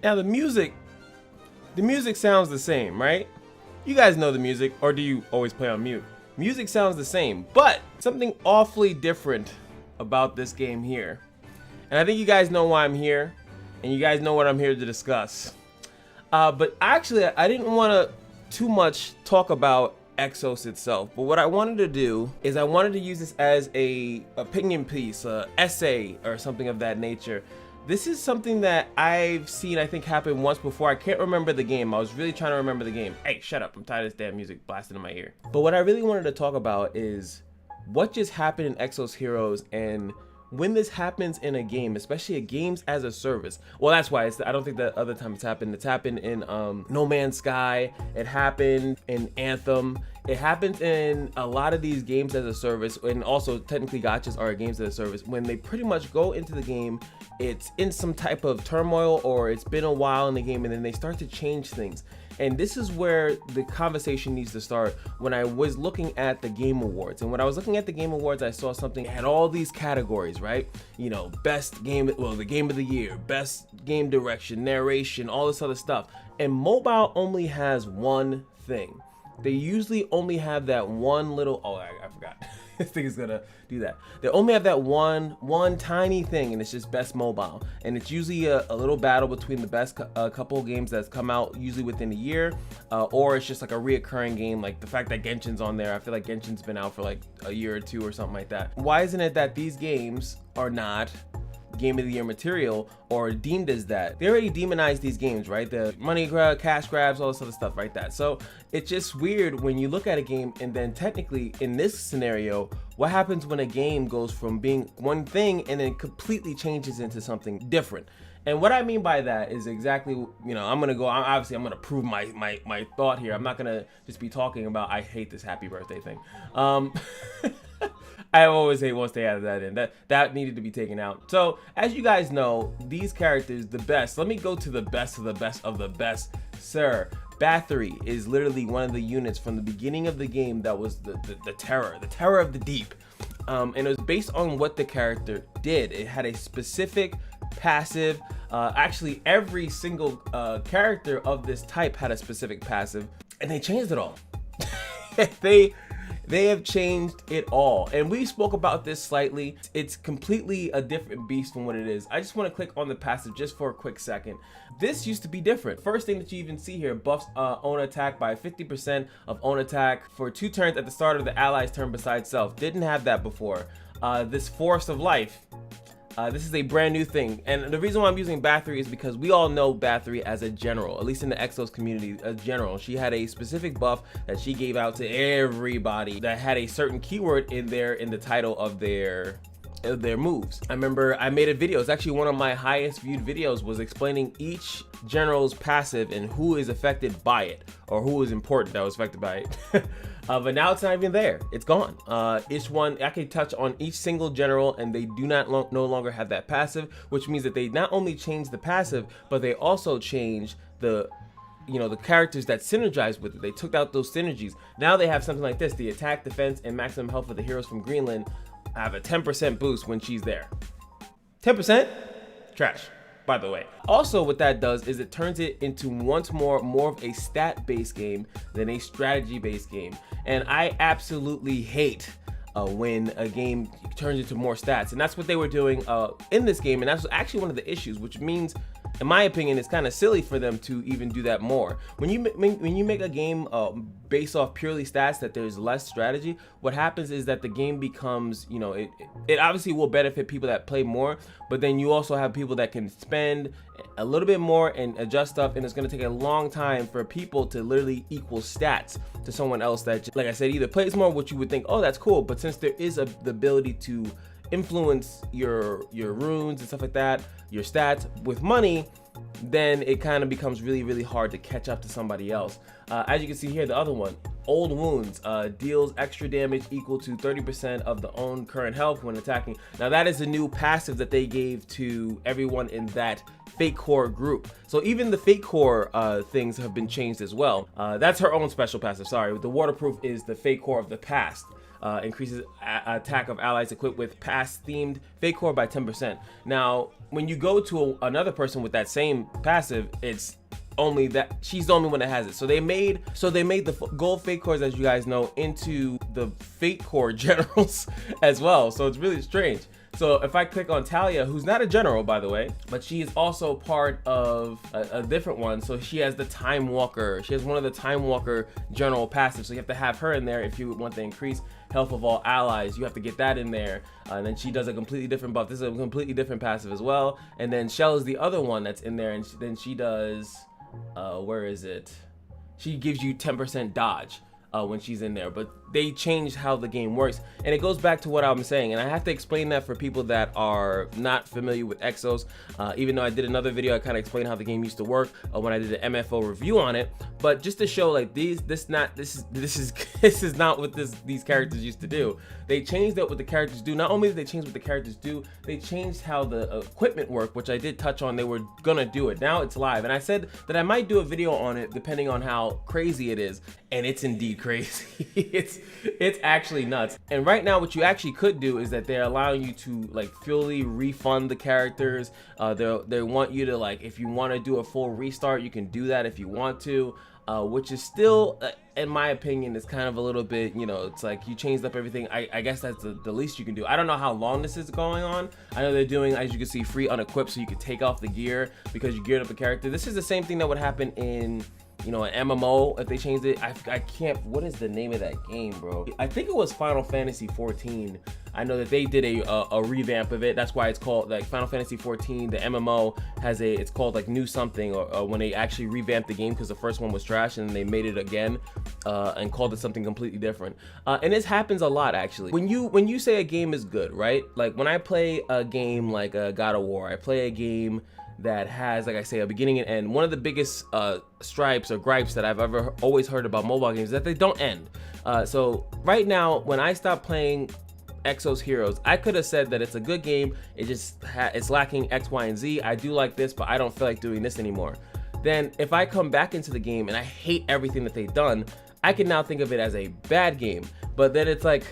Now the music sounds the same, right? You guys know the music, or do you always play on mute? Music sounds the same, but something awfully different about this game here. And I think you guys know why I'm here, and you guys know what I'm here to discuss. But actually, I didn't want to too much talk about Exos itself, but what I wanted to do is I wanted to use this as a opinion piece, a essay or something of that nature. This is something that I've seen, I think, happen once before. I can't remember the game. I was really trying to remember the game. Hey, shut up. I'm tired of this damn music blasting in my ear. But what I really wanted to talk about is what just happened in Exos Heroes, and when this happens in a game, especially a games as a service. Well, that's why I don't think that other time it's happened. It's happened in No Man's Sky. It happened in Anthem. It happens in a lot of these games as a service, and also technically gachas are games as a service. When they pretty much go into the game, it's in some type of turmoil, or it's been a while in the game, and then they start to change things. And this is where the conversation needs to start. When I was looking at the Game Awards, and when I was looking at the Game Awards, I saw something that had all these categories, right? You know, best game, well, the game of the year, best game direction, narration, all this other stuff. And mobile only has one thing. They usually only have that one little, oh, I forgot. This thing is gonna do that. They only have that one tiny thing, and it's just best mobile. And it's usually a little battle between the best couple of games that's come out usually within a year, or it's just like a reoccurring game, like the fact that Genshin's on there. I feel like Genshin's been out for like a year or two or something like that. Why isn't it that these games are not game of the year material or deemed as that? They already demonized these games, right? The money grab, cash grabs, all this other stuff like that. So it's just weird when you look at a game, and then technically in this scenario, what happens when a game goes from being one thing and then completely changes into something different? And what I mean by that is exactly, you know, I'm gonna prove my thought here. I'm not gonna just be talking about I hate this happy birthday thing. I always hate once they added that in. That needed to be taken out. So as you guys know, these characters, the best. Let me go to the best of the best of the best, sir. Bathory is literally one of the units from the beginning of the game that was the terror of the deep. And it was based on what the character did. It had a specific passive. Actually, every single character of this type had a specific passive, and they changed it all. They have changed it all, and we spoke about this slightly. It's completely a different beast from what it is. I just want to click on the passive just for a quick second. This used to be different. First thing that you even see here, buffs own attack by 50% of own attack for 2 turns at the start of the ally's turn besides self. Didn't have that before. This Force of Life. This is a brand new thing, and the reason why I'm using Bathory is because we all know Bathory as a general, at least in the Exos community, a general. She had a specific buff that she gave out to everybody that had a certain keyword in there in the title of their moves. I remember I made a video. It's actually one of my highest viewed videos, was explaining each general's passive and who is affected by it, or who is important that was affected by it. But now it's not even there. It's gone. Each one, I can touch on each single general, and they do not no longer have that passive, which means that they not only change the passive, but they also change the characters that synergize with it. They took out those synergies. Now they have something like this: the attack, defense, and maximum health of the heroes from Greenland have a 10% boost when she's there. 10%? Trash, by the way. Also, what that does is it turns it into once more of a stat-based game than a strategy-based game. And I absolutely hate when a game turns into more stats. And that's what they were doing in this game. And that's actually one of the issues, which means, in my opinion, it's kind of silly for them to even do that more. When you make a game based off purely stats, that there's less strategy, what happens is that the game becomes, it obviously will benefit people that play more, but then you also have people that can spend a little bit more and adjust stuff, and it's going to take a long time for people to literally equal stats to someone else that, like I said, either plays more, which you would think, oh, that's cool, but since there is the ability to influence your runes and stuff like that, your stats with money, then it kind of becomes really hard to catch up to somebody else. As you can see here, the other one, Old Wounds, deals extra damage equal to 30% of the own current health when attacking. Now that is a new passive that they gave to everyone in that Fate Core group. So even the Fate Core things have been changed as well. That's her own special passive, sorry. The Waterproof is the Fate Core of the past. Increases attack of allies equipped with past themed Fate Core by 10%. Now, when you go to another person with that same passive, it's only that she's the only one that has it. So they made the gold fate cores, as you guys know, into the fate core generals as well. So it's really strange. So if I click on Talia, who's not a general, by the way, but she is also part of a different one. So she has the Time Walker. She has one of the Time Walker general passives. So you have to have her in there if you want to increase health of all allies. You have to get that in there. And then she does a completely different buff. This is a completely different passive as well. And then Shell is the other one that's in there. And then she does, where is it? She gives you 10% dodge. When she's in there, but they changed how the game works, and it goes back to what I'm saying, and I have to explain that for people that are not familiar with Exos. Even though I did another video, I kind of explained how the game used to work when I did an MFO review on it, but just to show like this is not what these characters used to do. They changed up what the characters do. Not only did they change what the characters do, they changed how the equipment worked, which I did touch on. They were gonna do it. Now it's live, and I said that I might do a video on it depending on how crazy it is, and it's indeed crazy. it's actually nuts. And right now what you actually could do is that they're allowing you to like fully refund the characters. They want you to, like, if you want to do a full restart, you can do that if you want to, which is still in my opinion is kind of a little bit, you know, it's like you changed up everything. I guess that's the least you can do. I don't know how long this is going on. I know they're doing, as you can see, free unequipped, so you can take off the gear because you geared up a character. This is the same thing that would happen in, you know, an MMO if they changed it. I can't, what is the name of that game, bro? I think it was Final Fantasy 14. I know that they did a revamp of it. That's why it's called like Final Fantasy 14. The MMO has it's called like New Something, or when they actually revamped the game because the first one was trash and they made it again and called it something completely different. And this happens a lot actually. When you say a game is good, right? Like when I play a game like God of War, I play a game that has, like I say, a beginning and end. One of the biggest stripes or gripes that I've always heard about mobile games is that they don't end. So right now, when I stop playing Exos Heroes, I could have said that it's a good game. It just it's lacking X, Y, and Z. I do like this, but I don't feel like doing this anymore. Then if I come back into the game and I hate everything that they've done, I can now think of it as a bad game. But then it's like,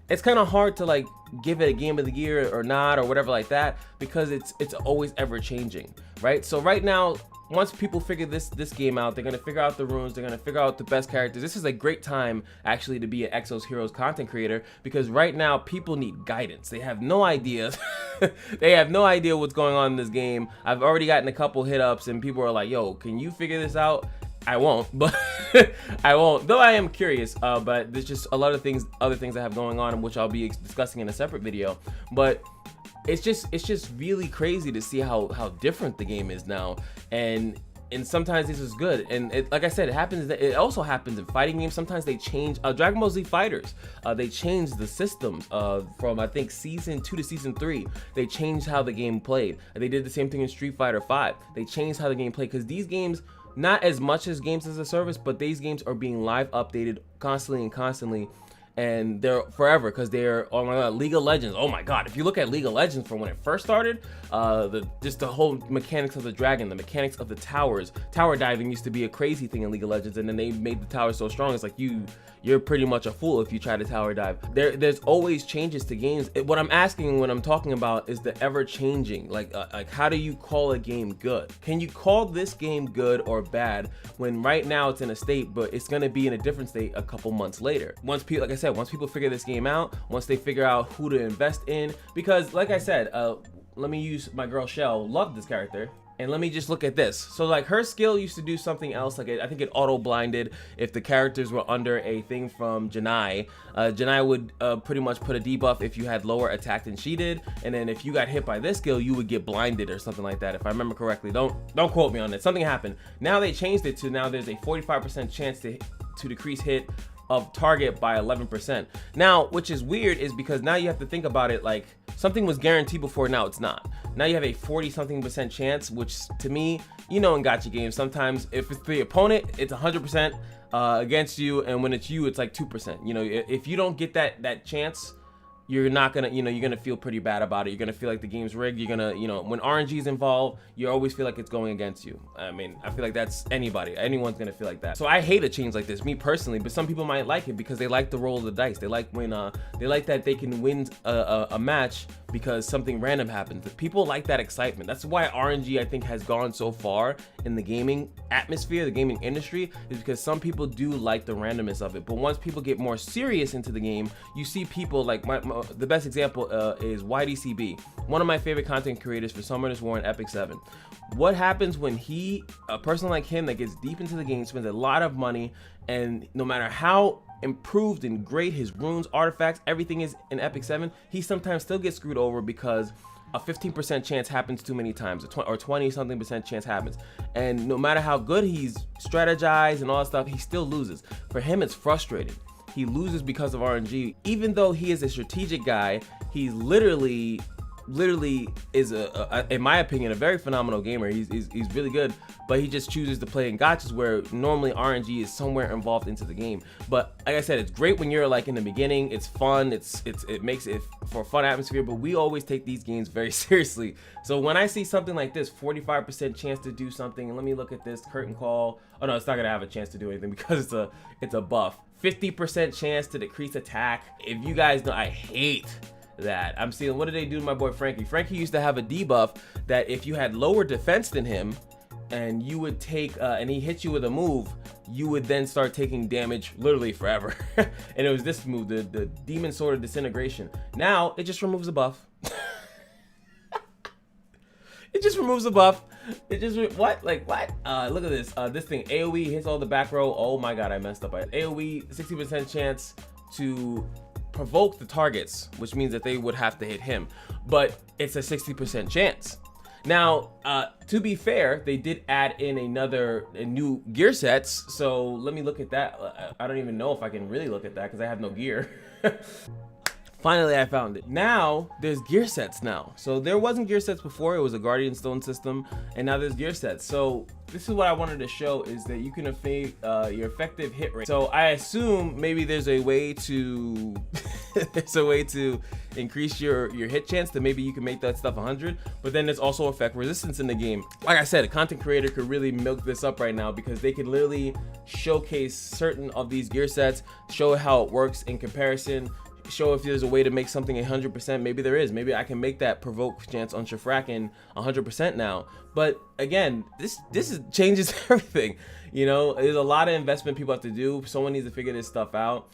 it's kind of hard to like give it a game of the year or not or whatever like that, because it's always ever changing, right? So right now, once people figure this game out, they're gonna figure out the runes, they're gonna figure out the best characters. This is a great time actually to be an Exos Heroes content creator, because right now people need guidance. They have no idea. They have no idea what's going on in this game. I've already gotten a couple hit ups and people are like, yo, can you figure this out? I won't, but I won't, though I am curious, but there's just a lot of other things I have going on, which I'll be discussing in a separate video. But it's just really crazy to see how different the game is now, and sometimes this is good, and like I said, it also happens in fighting games. Sometimes they change. Dragon Ball Z Fighters, they changed the systems from I think season 2 to season 3. They changed how the game played. They did the same thing in Street Fighter 5. They changed how the game played, because these games, not as much as games as a service, but these games are being live updated constantly, and they're forever, because they're, oh my god, League of Legends. Oh my god, if you look at League of Legends from when it first started, just the whole mechanics of the dragon, the mechanics of the towers. Tower diving used to be a crazy thing in League of Legends, and then they made the tower so strong, it's like you're pretty much a fool if you try to tower dive. There's always changes to games. What I'm asking when I'm talking about is the ever changing, like how do you call a game good? Can you call this game good or bad when right now it's in a state, but it's gonna be in a different state a couple months later? Once people, like I said, once people figure this game out, once they figure out who to invest in, because like I said, let me use my girl Shell. Love this character. And let me just look at this. So like her skill used to do something else. Like I think it auto blinded if the characters were under a thing from Janai. Janai would pretty much put a debuff if you had lower attack than she did. And then if you got hit by this skill, you would get blinded or something like that. If I remember correctly, don't quote me on it. Something happened. Now they changed it to, now there's a 45% chance to decrease hit of target by 11%. Now, which is weird, is because now you have to think about it like something was guaranteed before, now it's not. Now you have a 40-something% chance, which to me, you know, in gacha games, sometimes if it's the opponent, it's 100% against you, and when it's you, it's like 2%. You know, if you don't get that chance, you're not gonna, you're gonna feel pretty bad about it. You're gonna feel like the game's rigged. You're gonna, when RNG is involved, you always feel like it's going against you. I mean, I feel like that's anyone's gonna feel like that. So I hate a change like this, me personally, but some people might like it because they like the roll of the dice. They like when, they like that they can win a match because something random happens. People like that excitement. That's why RNG, I think, has gone so far in the gaming atmosphere, the gaming industry, is because some people do like the randomness of it. But once people get more serious into the game, you see people like the best example is YDCB, one of my favorite content creators for Summoners War and Epic 7. What happens when a person like him that gets deep into the game, spends a lot of money, and no matter how improved and great his runes, artifacts, everything is in Epic 7, he sometimes still gets screwed over because a 15% chance happens too many times, or 20-something% chance happens. And no matter how good he's strategized and all that stuff, he still loses. For him, it's frustrating. He loses because of RNG. Even though he is a strategic guy, he's literally is in my opinion, a very phenomenal gamer. He's really good, but he just chooses to play in gachas where normally RNG is somewhere involved into the game. But like I said, it's great when you're like in the beginning. It's fun. It makes it for a fun atmosphere. But we always take these games very seriously. So when I see something like this, 45% chance to do something, and let me look at this curtain call. Oh no, it's not gonna have a chance to do anything because it's a buff. 50% chance to decrease attack. If you guys know, I hate that. I'm seeing, what did they do to my boy Frankie? Frankie used to have a debuff that if you had lower defense than him and you would take and he hit you with a move, you would then start taking damage literally forever. And it was this move, the Demon Sword of Disintegration. Now it just removes a buff. It just removes a buff. It just what? Like what? Look at this. This thing, AoE hits all the back row. Oh my god, I messed up. AoE 60% chance to provoke the targets, which means that they would have to hit him, but it's a 60% chance. Now, to be fair, they did add in a new gear sets, so let me look at that. I don't even know if I can really look at that because I have no gear. Finally, I found it. Now, there's gear sets now. So there wasn't gear sets before. It was a Guardian Stone system, and now there's gear sets. So this is what I wanted to show, is that you can affect your effective hit rate. So I assume maybe there's a way to increase your hit chance, that maybe you can make that stuff 100, but then there's also effect resistance in the game. Like I said, a content creator could really milk this up right now because they could literally showcase certain of these gear sets, show how it works in comparison, show if there's a way to make something 100%. Maybe there is. Maybe I can make that provoke chance on Shafrakin 100% now. But again, this changes everything. There's a lot of investment people have to do. Someone needs to figure this stuff out.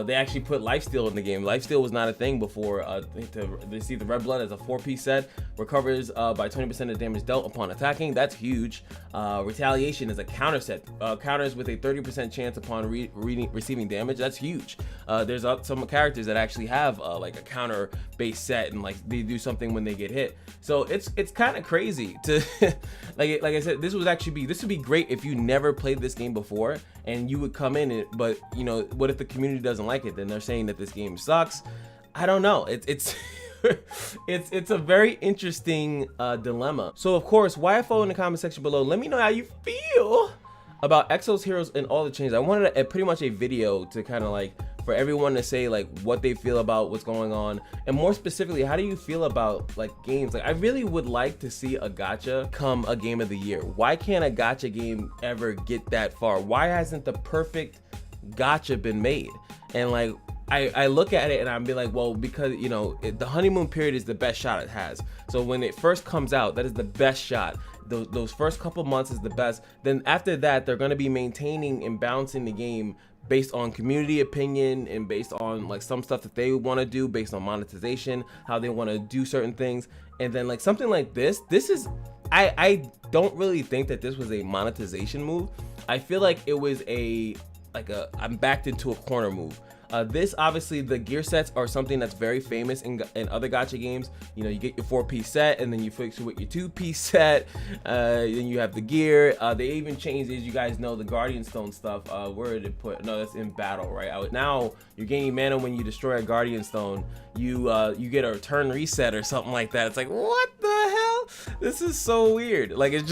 They actually put lifesteal in the game. Lifesteal was not a thing before. To receive the red blood as a 4-piece set, recovers by 20% of damage dealt upon attacking. That's huge. Retaliation is a counter set. Counters with a 30% chance upon receiving damage. That's huge. There's some characters that actually have like a counter based set, and like they do something when they get hit. So it's kind of crazy to like I said, this would be great if you never played this game before and you would come in it, but what if the community doesn't like it? Then they're saying that this game sucks. I don't know. It's it's a very interesting dilemma. So of course, YFO in the comment section below, let me know how you feel about Exos Heroes and all the changes. I wanted pretty much a video to kind of like for everyone to say like what they feel about what's going on, and more specifically, how do you feel about like games? Like I really would like to see a gacha come a game of the year. Why can't a gacha game ever get that far? Why hasn't the perfect gacha been made? And like I look at it and I'm be like, well, because the honeymoon period is the best shot it has. So when it first comes out, that is the best shot. Those first couple months is the best. Then after that, they're going to be maintaining and balancing the game based on community opinion and based on like some stuff that they want to do, based on monetization, how they want to do certain things. And then like something like this is, I don't really think that this was a monetization move. I feel like it was I'm backed into a corner move. This obviously, the gear sets are something that's very famous in other gacha games. You get your 4-piece set and then you fix it with your 2-piece set. Then you have the gear. They even changed, as you guys know, the Guardian Stone stuff. Where did it put? No, that's in battle, right? Now you're gaining mana when you destroy a Guardian Stone. You get a turn reset or something like that. It's like, what the hell? This is so weird. Like it's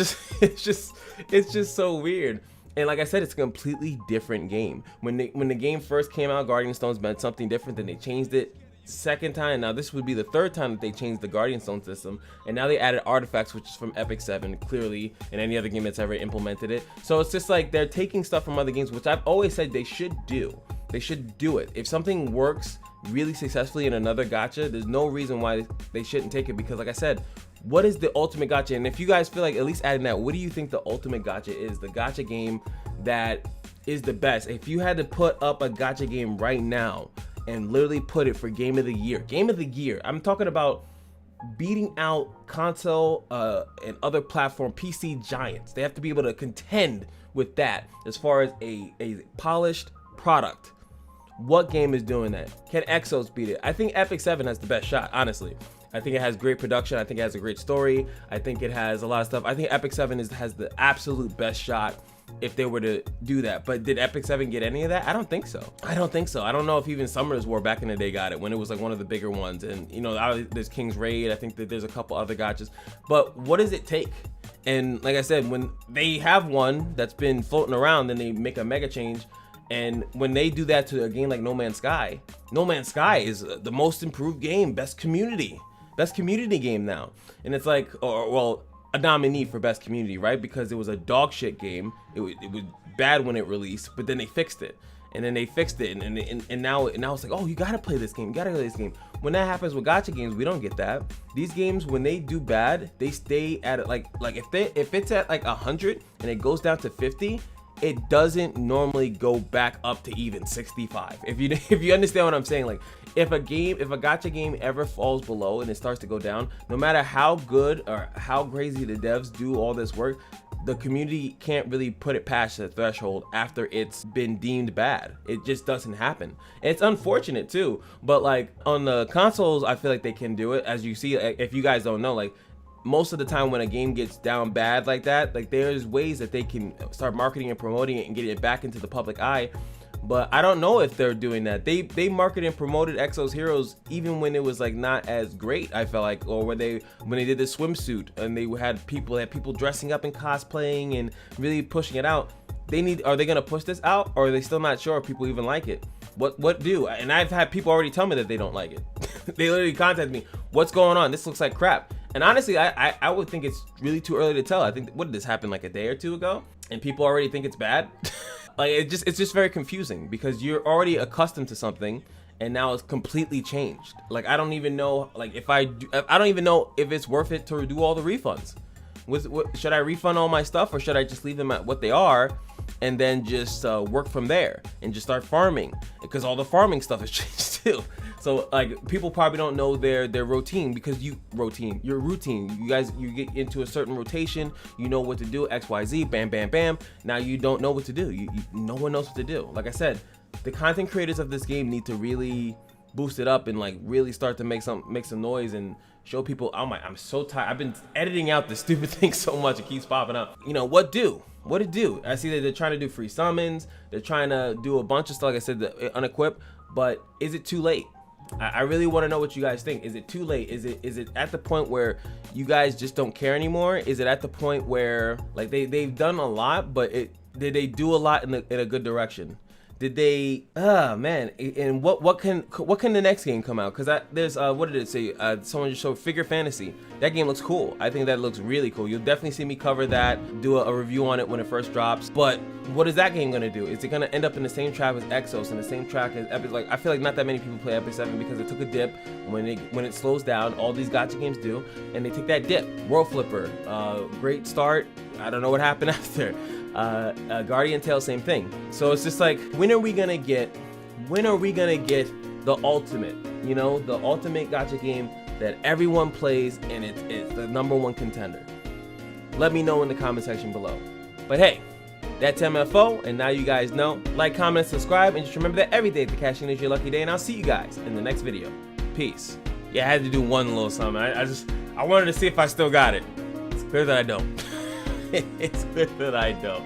just so weird. And like I said, it's a completely different game. When the game first came out, Guardian Stones meant something different. Then they changed it. second time. Now this would be the third time that they changed the Guardian Stone system, and now they added artifacts, which is from Epic 7 clearly, and any other game that's ever implemented it. So it's just like they're taking stuff from other games, which I've always said they should do. They should do it. If something works really successfully in another gacha, there's no reason why they shouldn't take it, because like I said, what is the ultimate gacha? And if you guys feel like at least adding that, what do you think the ultimate gacha is? The gacha game that is the best. If you had to put up a gacha game right now and literally put it for game of the year, I'm talking about beating out console and other platform PC giants. They have to be able to contend with that as far as a polished product. What game is doing that? Can Exos beat it? I think Epic 7 has the best shot, honestly. I think it has great production. I think it has a great story. I think it has a lot of stuff. I think Epic 7 has the absolute best shot if they were to do that. But did Epic 7 get any of that? I don't think so. I don't know if even Summoners War back in the day got it, when it was like one of the bigger ones. And you know, there's King's Raid. I think that there's a couple other gachas. But what does it take? And like I said, when they have one that's been floating around, then they make a mega change. And when they do that to a game like No Man's Sky is the most improved game, best community game now. And it's like, well, a nominee for best community, right? Because it was a dog shit game. It was bad when it released, but then they fixed it. And then they fixed it, and now it's like, oh, you gotta play this game, When that happens with gacha games, we don't get that. These games, when they do bad, they stay at it like if it's at like 100 and it goes down to 50, it doesn't normally go back up to even 65. If you understand what I'm saying, like if a gacha game ever falls below and it starts to go down, no matter how good or how crazy the devs do all this work, the community can't really put it past the threshold after it's been deemed bad. It just doesn't happen. And it's unfortunate too, but like on the consoles, I feel like they can do it. As you see, if you guys don't know, like most of the time when a game gets down bad like that, like there's ways that they can start marketing and promoting it and getting it back into the public eye. But I don't know if they're doing that. They marketed and promoted Exos Heroes even when it was like not as great, I felt like, or when they did the swimsuit and they had people dressing up and cosplaying and really pushing it out. Are they gonna push this out, or are they still not sure if people even like it? What do? And I've had people already tell me that they don't like it. They literally contacted me, what's going on? This looks like crap. And honestly, I would think it's really too early to tell. I think, what did this happen, like a day or two ago? And people already think it's bad? Like it's just very confusing, because you're already accustomed to something and now it's completely changed. Like I don't even know, like I don't even know if it's worth it to do all the refunds. Should I refund all my stuff, or should I just leave them at what they are and then just work from there and just start farming? Because all the farming stuff has changed too. So like people probably don't know their routine, because your routine. You get into a certain rotation, you know what to do, XYZ, bam, bam, bam. Now you don't know what to do. No one knows what to do. Like I said, the content creators of this game need to really boost it up and like really start to make some noise and show people. Oh my, I'm so tired. I've been editing out this stupid thing so much, it keeps popping up. You know what to do. I see that they're trying to do free summons, they're trying to do a bunch of stuff, like I said, the unequip. But is it too late? I really want to know what you guys think. Is it too late? Is it at the point where you guys just don't care anymore? Is it at the point where like they've done a lot, but did they do a lot in a good direction? Did they? Man, and what can the next game come out? Because there's what did it say? Someone just showed Figure Fantasy. That game looks cool. I think that looks really cool. You'll definitely see me cover that, do a review on it when it first drops. But what is that game gonna do? Is it gonna end up in the same trap as Exos, in the same track as Epic? Like I feel like not that many people play Epic 7 because it took a dip. When it slows down, all these gacha games do, and they take that dip. World Flipper, great start. I don't know what happened after. Guardian Tale, same thing. So it's just like, when are we gonna get the ultimate, you know, the ultimate gacha game that everyone plays and it's the #1 contender? Let me know in the comment section below. But hey, that's MFO, and now you guys know. Like, comment, subscribe, and just remember that every day at the Kashino is your lucky day, and I'll see you guys in the next video. Peace. Yeah, I had to do one little something. I wanted to see if I still got it. It's clear that I don't. It's clear that I don't.